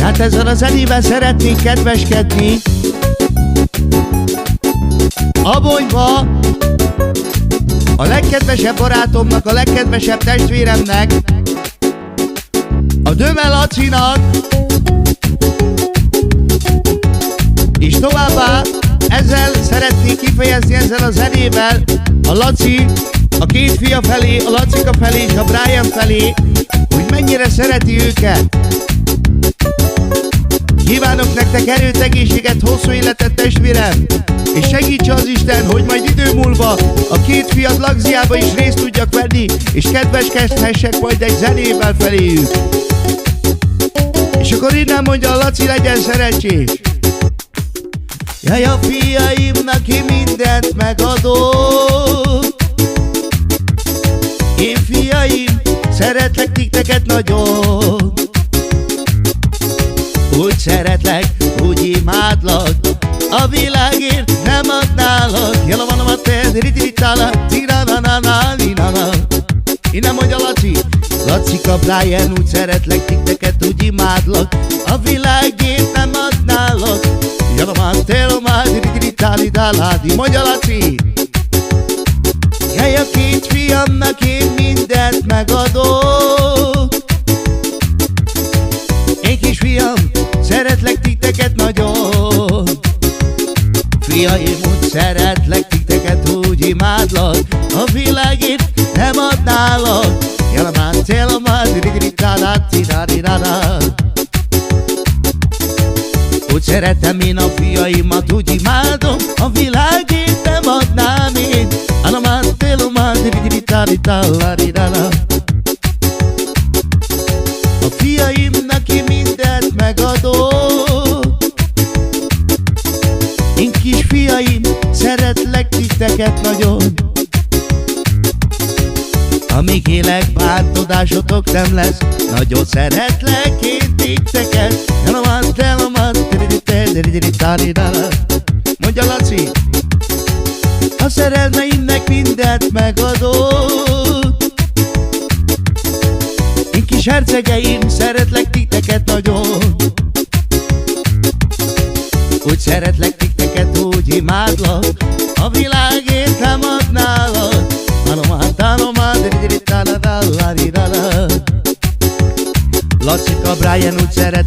Hát ezzel a zenével szeretnénk kedveskedni Abonyba a legkedvesebb barátomnak, a legkedvesebb testvéremnek, a Döme Lacinak, és továbbá ezzel szeretnék kifejezni ezzel a zenével a Laci, a két fia felé, a Lacika felé és a Brian felé, hogy mennyire szereti őket. Kívánok nektek erőt, egészséget, hosszú életet, testvérem, és segítse az Isten, hogy majd idő múlva a két fiad lagziába is részt tudjak venni, és kedveskedhessek majd egy zenével feléjük. És akkor innen mondja a Laci, legyen szerencsés. Jaj, a fiaimnak én mindent megadok. Én fiaim, szeretlek titeket nagyon. Úgy szeretlek, úgy imádlak, a világért nem adnálak. Jala van a te, riditala, tirananananana. Innen mondja Laci. Lacika, Brian, úgy szeretlek titeket, úgy imádlak, a világért nem adnálak. Jala van, telomá, riditali, mondja Laci. Jaj, a két fiamnak én mindent megadok. Én kisfiam, szeretlek titeket nagyon. Fiaim, úgy szeretlek titeket, úgy imádlak, a világért nem adnálak. Jalamán, telomán, riditala. Úgy szeretem én a fiaimat, úgy imádom, a világért nem adnám én. Jalamán, telomán, riditala. A fiaimnak én mindent megadok. Én kisfiaim, szeretlek titeket nagyon. Amíg élek, bántodásotok nem lesz. Nagyon szeretlek én titeket. Mondja Laci. A szerelmeimnek mindent megadok. Én kis hercegeim, szeretlek titeket nagyon. Úgy szeretlek titeket, úgy imádlak, a világért nem adnálak. Lacika, Brian, úgy szeretlek